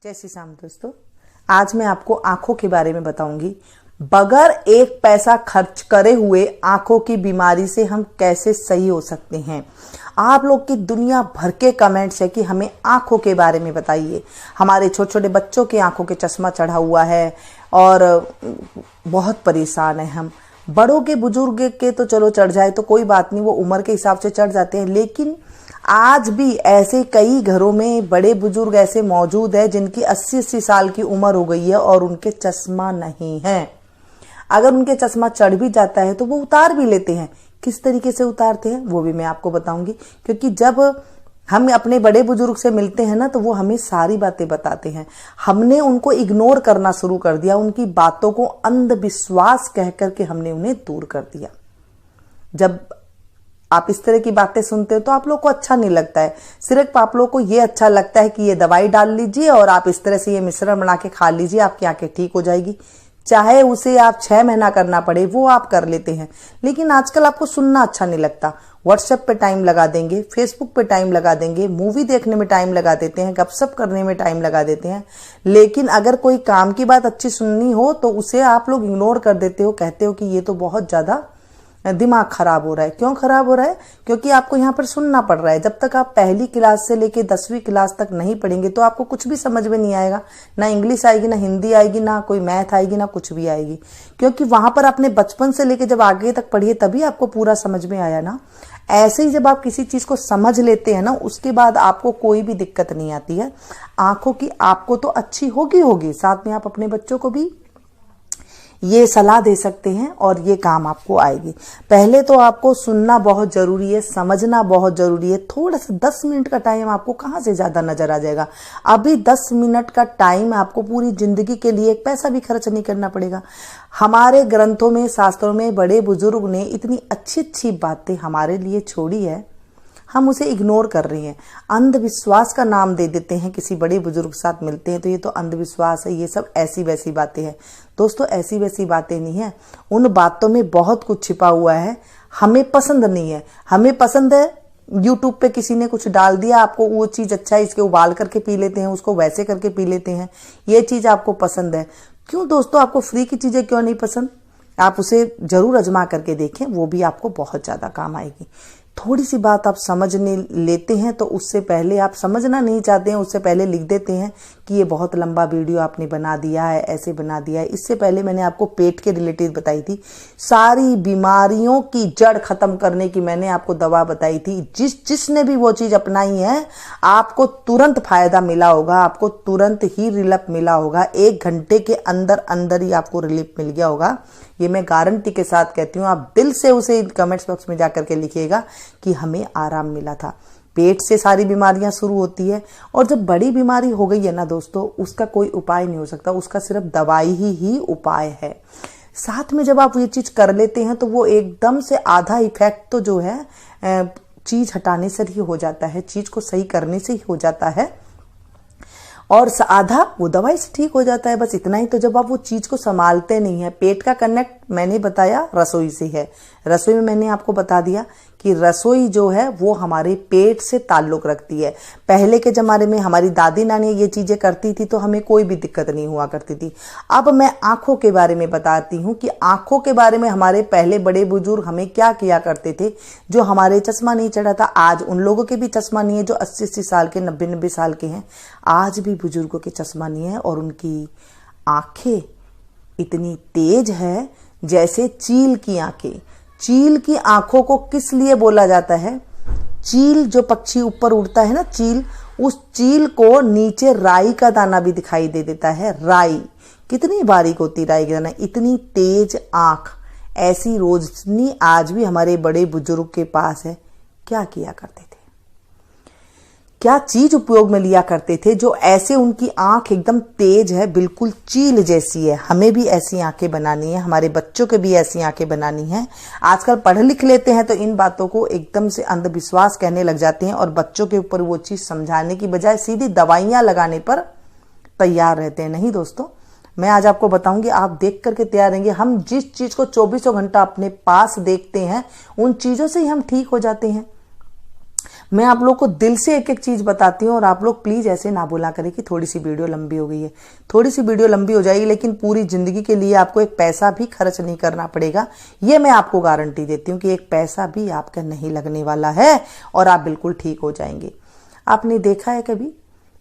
जय श्री राम दोस्तों, आज मैं आपको आंखों के बारे में बताऊंगी। बगैर एक पैसा खर्च करे हुए आंखों की बीमारी से हम कैसे सही हो सकते हैं। आप लोग की दुनिया भर के कमेंट्स है कि हमें आंखों के बारे में बताइए। हमारे छोटे छोटे बच्चों के आंखों के चश्मा चढ़ा हुआ है और बहुत परेशान है हम। बड़ों के बुजुर्ग के तो चलो चढ़ जाए तो कोई बात नहीं, वो उम्र के हिसाब से चढ़ जाते हैं, लेकिन आज भी ऐसे कई घरों में बड़े बुजुर्ग ऐसे मौजूद हैं जिनकी 80-80 साल की उम्र हो गई है और उनके चश्मा नहीं है। अगर उनके चश्मा चढ़ भी जाता है तो वो उतार भी लेते हैं। किस तरीके से उतारते हैं वो भी मैं आपको बताऊंगी, क्योंकि जब हम अपने बड़े बुजुर्ग से मिलते हैं ना तो वो हमें सारी बातें बताते हैं। हमने उनको इग्नोर करना शुरू कर दिया, उनकी बातों को अंधविश्वास कह करके हमने उन्हें दूर कर दिया। जब आप इस तरह की बातें सुनते हो तो आप लोग को अच्छा नहीं लगता है। सिर्फ आप लोग को ये अच्छा लगता है कि ये दवाई डाल लीजिए और आप इस तरह से ये मिश्रण बना के खा लीजिए, आपकी आंखें ठीक हो जाएगी। चाहे उसे आप 6 महीना करना पड़े वो आप कर लेते हैं, लेकिन आजकल आपको सुनना अच्छा नहीं लगता। व्हाट्सएप पे टाइम लगा देंगे, फेसबुक पे टाइम लगा देंगे, मूवी देखने में टाइम लगा देते हैं, गपशप करने में टाइम लगा देते हैं, लेकिन अगर कोई काम की बात अच्छी सुननी हो तो उसे आप लोग इग्नोर कर देते हो। कहते हो कि ये तो बहुत ज्यादा दिमाग खराब हो रहा है। क्यों खराब हो रहा है? क्योंकि आपको यहाँ पर सुनना पड़ रहा है। जब तक आप पहली क्लास से लेके 10वीं क्लास तक नहीं पढ़ेंगे तो आपको कुछ भी समझ में नहीं आएगा। ना इंग्लिश आएगी, ना हिंदी आएगी, ना कोई मैथ आएगी, ना कुछ भी आएगी, क्योंकि वहां पर आपने बचपन से लेके जब आगे तक पढ़िए तभी आपको पूरा समझ में आया ना। ऐसे ही जब आप किसी चीज को समझ लेते हैं ना, उसके बाद आपको कोई भी दिक्कत नहीं आती है। आंखों की आपको तो अच्छी होगी, साथ में आप अपने बच्चों को भी ये सलाह दे सकते हैं और ये काम आपको आएगी। पहले तो आपको सुनना बहुत जरूरी है, समझना बहुत जरूरी है। थोड़ा सा 10 मिनट का टाइम आपको कहाँ से ज्यादा नजर आ जाएगा। अभी 10 मिनट का टाइम आपको पूरी जिंदगी के लिए एक पैसा भी खर्च नहीं करना पड़ेगा। हमारे ग्रंथों में, शास्त्रों में बड़े बुजुर्ग ने इतनी अच्छी अच्छी बातें हमारे लिए छोड़ी है, हम उसे इग्नोर कर रहे हैं। अंधविश्वास का नाम दे देते हैं। किसी बड़े बुजुर्ग के साथ मिलते हैं तो ये तो अंधविश्वास है, ये सब ऐसी वैसी बातें हैं। दोस्तों, ऐसी वैसी बातें नहीं है, उन बातों में बहुत कुछ छिपा हुआ है। हमें पसंद नहीं है। हमें पसंद है यूट्यूब पे किसी ने कुछ डाल दिया, आपको वो चीज अच्छा है, इसके उबाल करके पी लेते हैं, उसको वैसे करके पी लेते हैं। ये चीज आपको पसंद है। क्यों दोस्तों, आपको फ्री की चीजें क्यों नहीं पसंद? आप उसे जरूर आजमा करके देखें, वो भी आपको बहुत ज्यादा काम आएगी। थोड़ी सी बात आप समझने लेते हैं तो उससे पहले आप समझना नहीं चाहते हैं, उससे पहले लिख देते हैं कि ये बहुत लंबा वीडियो आपने बना दिया है, ऐसे बना दिया है। इससे पहले मैंने आपको पेट के रिलेटेड बताई थी, सारी बीमारियों की जड़ खत्म करने की मैंने आपको दवा बताई थी। जिसने भी वो चीज अपनाई है आपको तुरंत फायदा मिला होगा, आपको तुरंत ही रिलीफ मिला होगा। 1 घंटे के अंदर अंदर ही आपको रिलीफ मिल गया होगा, ये मैं गारंटी के साथ कहती हूँ। आप दिल से उसे कमेंट्स बॉक्स में जाकर के लिखिएगा कि हमें आराम मिला था। पेट से सारी बीमारियां शुरू होती है, और जब बड़ी बीमारी हो गई है ना दोस्तों, उसका कोई उपाय नहीं हो सकता, उसका सिर्फ दवाई ही उपाय है। साथ में जब आप ये चीज कर लेते हैं तो वो एकदम से आधा इफेक्ट तो जो है चीज हटाने से ही हो जाता है, चीज को सही करने से ही हो जाता है, और आधा वो दवाई से ठीक हो जाता है। बस इतना ही। तो जब आप वो चीज को संभालते नहीं है, पेट का कनेक्ट मैंने बताया रसोई से है। रसोई में मैंने आपको बता दिया कि रसोई जो है वो हमारे पेट से ताल्लुक रखती है। पहले के जमाने में हमारी दादी नानी ये चीजें करती थी तो हमें कोई भी दिक्कत नहीं हुआ करती थी। अब मैं आंखों के बारे में बताती हूँ कि आंखों के बारे में हमारे पहले बड़े बुजुर्ग हमें क्या किया करते थे। जो हमारे चश्मा नहीं चढ़ा था, आज उन लोगों के भी चश्मा नहीं है जो 80-80 साल के, 90-90 साल के हैं। आज भी बुजुर्गों के चश्मा नहीं है और उनकी आंखें इतनी तेज है जैसे चील की आंखें। चील की आंखों को किस लिए बोला जाता है? चील जो पक्षी ऊपर उड़ता है ना, चील, उस चील को नीचे राई का दाना भी दिखाई दे देता है। राई कितनी बारीक होती, राई का दाना, इतनी तेज आंख, ऐसी रोशनी आज भी हमारे बड़े बुजुर्ग के पास है। क्या किया करते थे, क्या चीज उपयोग में लिया करते थे जो ऐसे उनकी आंख एकदम तेज है, बिल्कुल चील जैसी है। हमें भी ऐसी आंखें बनानी है, हमारे बच्चों के भी ऐसी आंखें बनानी है। आजकल पढ़ लिख लेते हैं तो इन बातों को एकदम से अंधविश्वास कहने लग जाते हैं और बच्चों के ऊपर वो चीज समझाने की बजाय सीधी दवाइयां लगाने पर तैयार रहते हैं। नहीं दोस्तों, मैं आज आपको बताऊंगी, आप देख करके तैयार रहेंगे। हम जिस चीज को 24 घंटा अपने पास देखते हैं उन चीजों से ही हम ठीक हो जाते हैं। मैं आप लोग को दिल से एक एक चीज बताती हूँ और आप लोग प्लीज ऐसे ना बोला करें कि थोड़ी सी वीडियो लंबी हो गई है। थोड़ी सी वीडियो लंबी हो जाएगी लेकिन पूरी जिंदगी के लिए आपको एक पैसा भी खर्च नहीं करना पड़ेगा। ये मैं आपको गारंटी देती हूँ कि एक पैसा भी आपका नहीं लगने वाला है और आप बिल्कुल ठीक हो जाएंगे। आपने देखा है कभी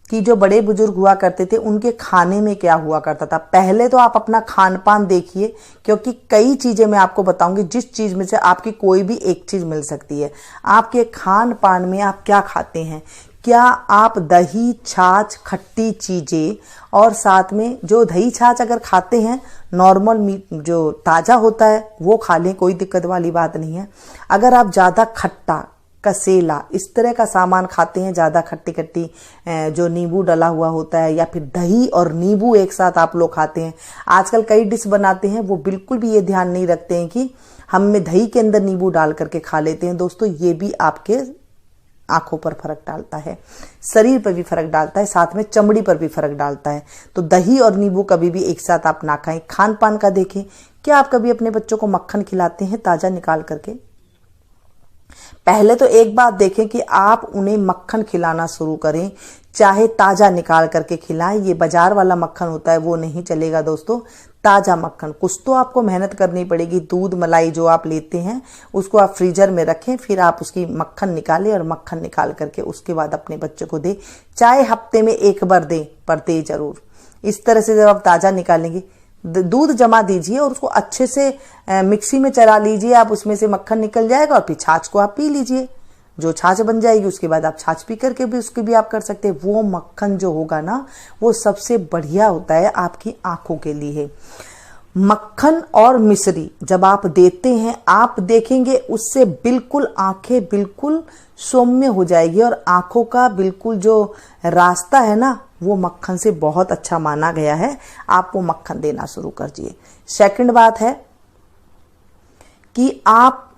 कि जो बड़े बुजुर्ग हुआ करते थे उनके खाने में क्या हुआ करता था? पहले तो आप अपना खान पान देखिए, क्योंकि कई चीजें मैं आपको बताऊंगी जिस चीज में से आपकी कोई भी एक चीज मिल सकती है। आपके खान पान में आप क्या खाते हैं? क्या आप दही छाछ खट्टी चीजें और साथ में जो दही छाछ अगर खाते हैं नॉर्मल मीट जो ताजा होता है वो खा लें, कोई दिक्कत वाली बात नहीं है। अगर आप ज्यादा खट्टा कसेला इस तरह का सामान खाते हैं, ज्यादा खट्टी खट्टी जो नींबू डला हुआ होता है या फिर दही और नींबू एक साथ आप लोग खाते हैं। आजकल कई डिश बनाते हैं वो बिल्कुल भी ये ध्यान नहीं रखते हैं कि हम में दही के अंदर नींबू डाल करके खा लेते हैं। दोस्तों ये भी आपके आंखों पर फर्क डालता है, शरीर पर भी फर्क डालता है, साथ में चमड़ी पर भी फर्क डालता है। तो दही और नींबू कभी भी एक साथ आप ना खाएं। खान पान का देखें, क्या आप कभी अपने बच्चों को मक्खन खिलाते हैं ताजा निकाल करके? पहले तो एक बात देखें कि आप उन्हें मक्खन खिलाना शुरू करें, चाहे ताजा निकाल करके खिलाएं। ये बाजार वाला मक्खन होता है वो नहीं चलेगा दोस्तों। ताजा मक्खन, कुछ तो आपको मेहनत करनी पड़ेगी। दूध मलाई जो आप लेते हैं उसको आप फ्रीजर में रखें, फिर आप उसकी मक्खन निकालें और मक्खन निकाल करके उसके बाद अपने बच्चे को दें। चाहे हफ्ते में एक बार दें पर दें जरूर। इस तरह से जब आप ताजा निकालेंगे, दूध जमा दीजिए और उसको अच्छे से मिक्सी में चला लीजिए। आप उसमें से मक्खन निकल जाएगा और फिर छाछ को आप पी लीजिए। जो छाछ बन जाएगी उसके बाद आप छाछ पी करके भी उसकी भी आप कर सकते हैं। वो मक्खन जो होगा ना वो सबसे बढ़िया होता है आपकी आंखों के लिए। मक्खन और मिश्री जब आप देते हैं आप देखेंगे उससे बिल्कुल आंखें बिल्कुल सौम्य हो जाएगी और आंखों का बिल्कुल जो रास्ता है ना वो मक्खन से बहुत अच्छा माना गया है। आप वो मक्खन देना शुरू करिए। सेकंड बात है कि आप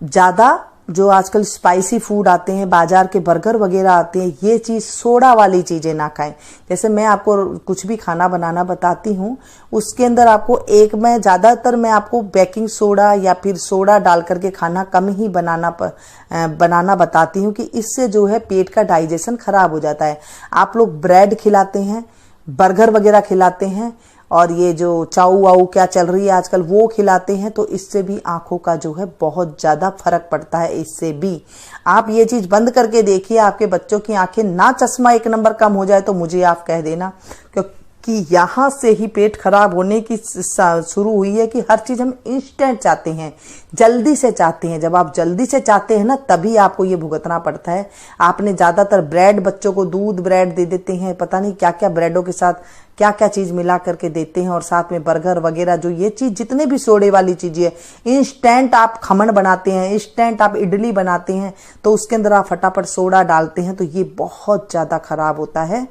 ज्यादा जो आजकल स्पाइसी फूड आते हैं, बाजार के बर्गर वगैरह आते हैं, ये चीज सोडा वाली चीजें ना खाएं। जैसे मैं आपको कुछ भी खाना बनाना बताती हूँ उसके अंदर आपको मैं ज्यादातर मैं आपको बेकिंग सोडा या फिर सोडा डाल करके खाना कम ही बनाना बताती हूँ कि इससे जो है पेट का डाइजेशन खराब हो जाता है। आप लोग ब्रेड खिलाते हैं, बर्गर वगैरह खिलाते हैं और ये जो चाऊ वाऊ क्या चल रही है आजकल वो खिलाते हैं, तो इससे भी आंखों का जो है बहुत ज्यादा फर्क पड़ता है। इससे भी आप ये चीज बंद करके देखिए, आपके बच्चों की आंखें ना चश्मा एक नंबर कम हो जाए तो मुझे आप कह देना, क्योंकि यहां से ही पेट खराब होने की शुरू हुई है कि हर चीज हम इंस्टेंट चाहते हैं, जल्दी से चाहते हैं। जब आप जल्दी से चाहते हैं ना तभी आपको ये भुगतना पड़ता है। आपने ज्यादातर ब्रेड बच्चों को दूध ब्रेड दे देते हैं, पता नहीं क्या क्या ब्रेडों के साथ क्या क्या चीज मिला करके देते हैं और साथ में बर्गर वगैरह जो ये चीज जितने भी सोडे वाली चीजें है, इंस्टेंट आप खमन बनाते हैं, इंस्टेंट आप इडली बनाते हैं तो उसके अंदर आप फटाफट सोडा डालते हैं, तो ये बहुत ज्यादा खराब होता है।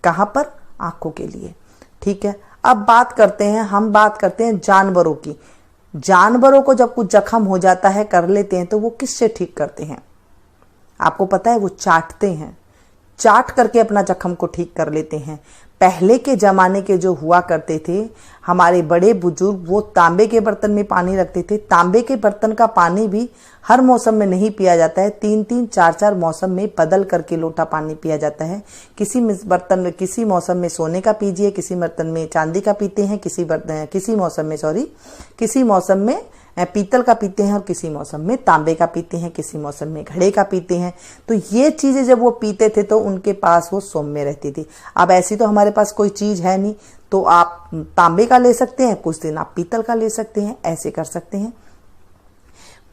कहां पर? आंखों के लिए। ठीक है, अब हम बात करते हैं जानवरों की। जानवरों को जब कुछ जख्म हो जाता है कर लेते हैं तो वो किससे ठीक करते हैं? आपको पता है वो चाटते हैं, चाट करके अपना जख्म को ठीक कर लेते हैं। पहले के जमाने के जो हुआ करते थे हमारे बड़े बुजुर्ग, वो तांबे के बर्तन में पानी रखते थे। तांबे के बर्तन का पानी भी हर मौसम में नहीं पिया जाता है, 3-3 4-4 मौसम में बदल करके लोटा पानी पिया जाता है। किसी मौसम में सोने का पीजिए, किसी बर्तन में चांदी का पीते हैं, किसी मौसम में पीतल का पीते हैं और किसी मौसम में तांबे का पीते हैं, किसी मौसम में घड़े का पीते हैं। तो ये चीजें जब वो पीते थे तो उनके पास वो सौम्य रहती थी। अब ऐसी तो हमारे पास कोई चीज है नहीं, तो आप तांबे का ले सकते हैं, कुछ दिन आप पीतल का ले सकते हैं, ऐसे कर सकते हैं।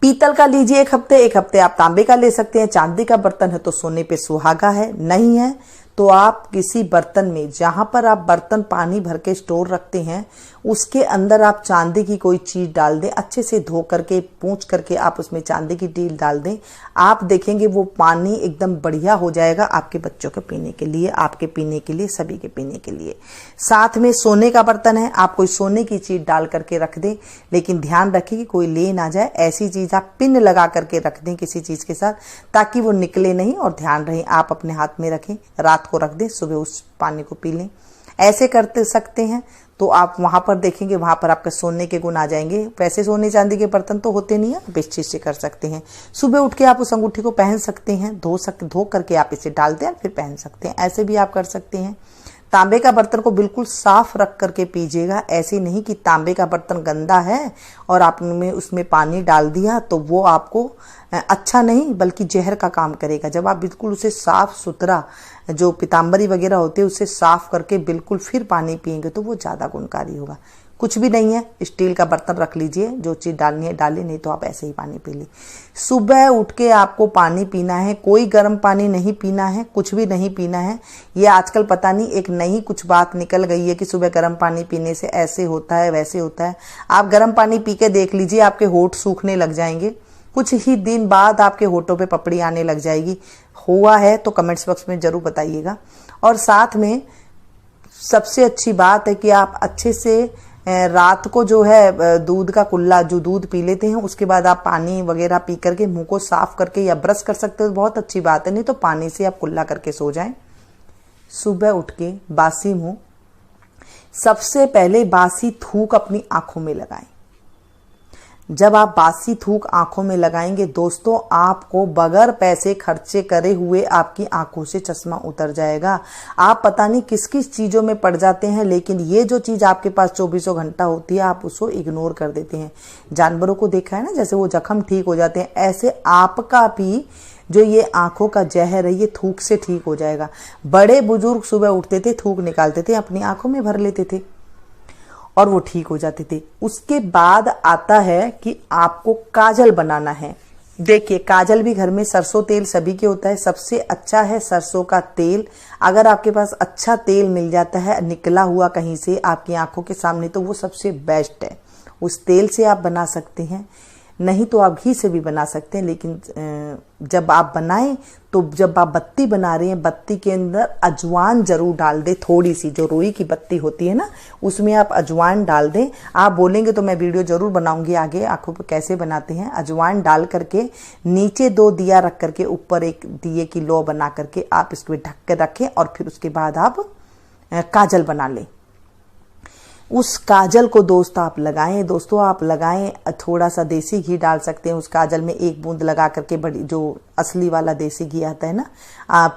पीतल का लीजिए एक हफ्ते आप तांबे का ले सकते हैं। चांदी का बर्तन है तो सोने पे सुहागा है, नहीं है तो आप किसी बर्तन में, जहां पर आप बर्तन पानी भर के स्टोर रखते हैं उसके अंदर आप चांदी की कोई चीज डाल दें, अच्छे से धो करके पूंछ करके आप उसमें चांदी की डील डाल दें। आप देखेंगे वो पानी एकदम बढ़िया हो जाएगा आपके बच्चों के पीने के लिए, आपके पीने के लिए, सभी के पीने के लिए। साथ में सोने का बर्तन है, आप कोई सोने की चीज डाल करके रख दें, लेकिन ध्यान रखें कि कोई ले ना जाए। ऐसी चीज आप पिन लगा करके रख दें किसी चीज के साथ, ताकि वो निकले नहीं और ध्यान रहे आप अपने हाथ में रखें। रात रात को रख दें, सुबह उस पानी को पी लें। ऐसे करते सकते हैं तो आप वहां पर देखेंगे, वहां पर आपके सोने के गुण आ जाएंगे। वैसे सोने चांदी के बर्तन तो होते नहीं है, आप इस चीज से कर सकते हैं। सुबह उठ के आप उस अंगूठी को पहन सकते हैं, धो करके आप इसे डाल दें फिर पहन सकते हैं। ऐसे भी आप कर सकते हैं। तांबे का बर्तन को बिल्कुल साफ रख करके पीजिएगा। ऐसे नहीं कि तांबे का बर्तन गंदा है और आपने उसमें पानी डाल दिया तो वो आपको अच्छा नहीं बल्कि जहर का काम करेगा। जब आप बिल्कुल उसे साफ सुथरा, जो पीताम्बरी वगैरह होते हैं उसे साफ करके बिल्कुल फिर पानी पिएंगे तो वो ज़्यादा गुणकारी होगा। कुछ भी नहीं है, स्टील का बर्तन रख लीजिए, जो चीज़ डालनी है डालिए, नहीं तो आप ऐसे ही पानी पी ली। सुबह उठ के आपको पानी पीना है, कोई गर्म पानी नहीं पीना है, कुछ भी नहीं पीना है। ये आजकल पता नहीं एक नई कुछ बात निकल गई है कि सुबह गर्म पानी पीने से ऐसे होता है वैसे होता है। आप गर्म पानी पी के देख लीजिए, आपके होंठ सूखने लग जाएंगे, कुछ ही दिन बाद आपके होठों पे पपड़ी आने लग जाएगी। हुआ है तो कमेंट्स बॉक्स में जरूर बताइएगा। और साथ में सबसे अच्छी बात है कि आप अच्छे से रात को जो है दूध का कुल्ला, जो दूध पी लेते हैं उसके बाद आप पानी वगैरह पी करके मुंह को साफ करके या ब्रश कर सकते हो, बहुत अच्छी बात है। नहीं तो पानी से आप कुल्ला करके सो जाएं। सुबह उठ के बासी मुंह, सबसे पहले बासी थूक अपनी आंखों में लगाएं। जब आप बासी थूक आंखों में लगाएंगे दोस्तों, आपको बगैर पैसे खर्चे करे हुए आपकी आंखों से चश्मा उतर जाएगा। आप पता नहीं किस किस चीजों में पड़ जाते हैं, लेकिन ये जो चीज आपके पास 24 घंटा होती है आप उसको इग्नोर कर देते हैं। जानवरों को देखा है ना, जैसे वो जख्म ठीक हो जाते हैं, ऐसे आपका भी जो ये आंखों का जहर है ये थूक से ठीक हो जाएगा। बड़े बुजुर्ग सुबह उठते थे, थूक निकालते थे, अपनी आंखों में भर लेते थे और वो ठीक हो जाते थे। उसके बाद आता है कि आपको काजल बनाना है। देखिए, काजल भी घर में सरसों तेल सभी के होता है, सबसे अच्छा है सरसों का तेल। अगर आपके पास अच्छा तेल मिल जाता है निकला हुआ कहीं से आपकी आंखों के सामने तो वो सबसे बेस्ट है। उस तेल से आप बना सकते हैं, नहीं तो आप घी से भी बना सकते हैं। लेकिन जब आप बनाएं तो जब आप बत्ती बना रहे हैं, बत्ती के अंदर अजवाइन जरूर डाल दें। थोड़ी सी जो रुई की बत्ती होती है ना, उसमें आप अजवाइन डाल दें। आप बोलेंगे तो मैं वीडियो जरूर बनाऊंगी आगे आंखों पर कैसे बनाते हैं। अजवाइन डाल करके नीचे 2 दिया रख करके ऊपर एक दिए की लो बना करके आप इसको ढक के रखें और फिर उसके बाद आप काजल बना लें। उस काजल को दोस्तों आप लगाएं। थोड़ा सा देसी घी डाल सकते हैं उस काजल में, 1 बूंद लगा करके। बड़ी जो असली वाला देसी घी आता है ना,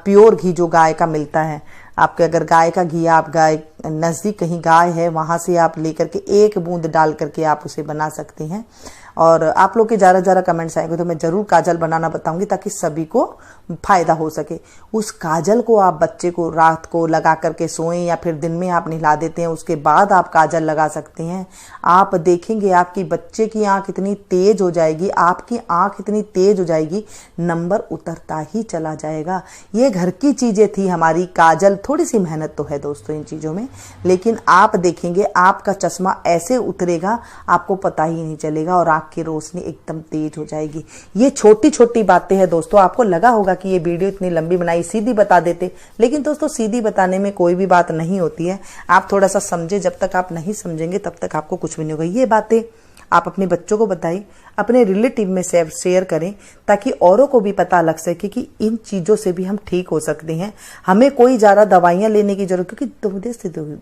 प्योर घी जो गाय का मिलता है, आपके अगर गाय का घी, आप गाय नजदीक कहीं गाय है वहां से आप लेकर के 1 बूंद डाल करके आप उसे बना सकते हैं। और आप लोग के ज़्यादा कमेंट्स आएंगे तो मैं जरूर काजल बनाना बताऊंगी ताकि सभी को फायदा हो सके। उस काजल को आप बच्चे को रात को लगा करके सोएं या फिर दिन में आप नहला देते हैं, उसके बाद आप काजल लगा सकते हैं। आप देखेंगे आपकी बच्चे की आंख इतनी तेज हो जाएगी, आपकी आंख इतनी तेज हो जाएगी, नंबर उतरता ही चला जाएगा। ये घर की चीजें थी हमारी। काजल थोड़ी सी मेहनत तो है दोस्तों इन चीजों में, लेकिन आप देखेंगे आपका चश्मा ऐसे उतरेगा आपको पता ही नहीं चलेगा और की रोशनी एकदम तेज हो जाएगी। ये छोटी छोटी बातें हैं दोस्तों। आपको लगा होगा कि ये वीडियो इतनी लंबी बनाई, सीधी बता देते, लेकिन दोस्तों सीधी बताने में कोई भी बात नहीं होती है। आप थोड़ा सा समझे, जब तक आप नहीं समझेंगे तब तक आपको कुछ भी नहीं होगा। ये बातें आप अपने बच्चों को बताएं, अपने रिलेटिव में शेयर करें ताकि औरों को भी पता लग सके कि इन चीजों से भी हम ठीक हो सकते हैं। हमें कोई ज्यादा दवाइयां लेने की जरूरत, क्योंकि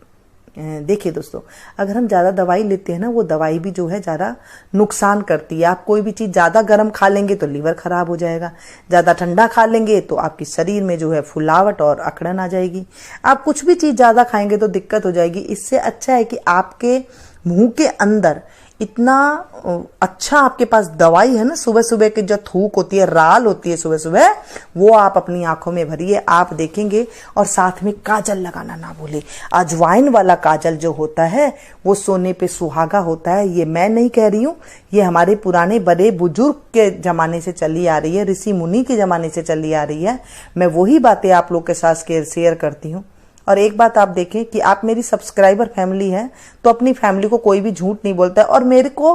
देखिए दोस्तों, अगर हम ज्यादा दवाई लेते हैं ना, वो दवाई भी जो है ज्यादा नुकसान करती है। आप कोई भी चीज ज्यादा गर्म खा लेंगे तो लीवर खराब हो जाएगा, ज्यादा ठंडा खा लेंगे तो आपके शरीर में जो है फुलावट और अकड़न आ जाएगी। आप कुछ भी चीज ज्यादा खाएंगे तो दिक्कत हो जाएगी। इससे अच्छा है कि आपके मुंह के अंदर इतना अच्छा आपके पास दवाई है ना, सुबह सुबह की जो थूक होती है, राल होती है सुबह सुबह, वो आप अपनी आंखों में भरिए, आप देखेंगे। और साथ में काजल लगाना ना भूले। अजवाइन वाला काजल जो होता है वो सोने पे सुहागा होता है। ये मैं नहीं कह रही हूँ, ये हमारे पुराने बड़े बुजुर्ग के जमाने से चली आ रही है, ऋषि मुनि के जमाने से चली आ रही है। मैं वही बातें आप लोग के साथ शेयर करती हूँ। और एक बात आप देखें कि आप मेरी सब्सक्राइबर फैमिली है तो अपनी फैमिली को कोई भी झूठ नहीं बोलता है। और मेरे को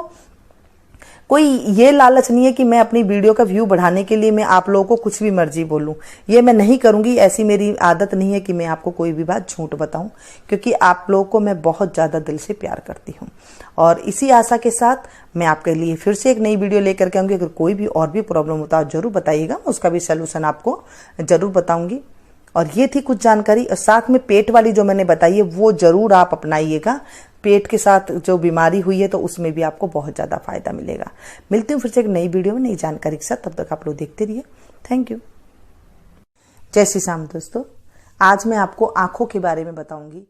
कोई ये लालच नहीं है कि मैं अपनी वीडियो का व्यू बढ़ाने के लिए मैं आप लोगों को कुछ भी मर्जी बोलूं, ये मैं नहीं करूंगी। ऐसी मेरी आदत नहीं है कि मैं आपको कोई भी बात झूठ बताऊं, क्योंकि आप लोगों को मैं बहुत ज्यादा दिल से प्यार करती हूं। और इसी आशा के साथ मैं आपके लिए फिर से एक नई वीडियो लेकर के आऊंगी। अगर कोई भी और भी प्रॉब्लम होता है जरूर बताइएगा, उसका भी सोल्यूशन आपको जरूर बताऊंगी। और ये थी कुछ जानकारी। और साथ में पेट वाली जो मैंने बताई है वो जरूर आप अपनाइएगा। पेट के साथ जो बीमारी हुई है तो उसमें भी आपको बहुत ज़्यादा फायदा मिलेगा। मिलती हूँ फिर से एक नई वीडियो में नई जानकारी के साथ, तब तक आप लोग देखते रहिए। Thank you. जय श्री राम दोस्तों, आज मैं आपको आंखों के बारे में बताऊंगी।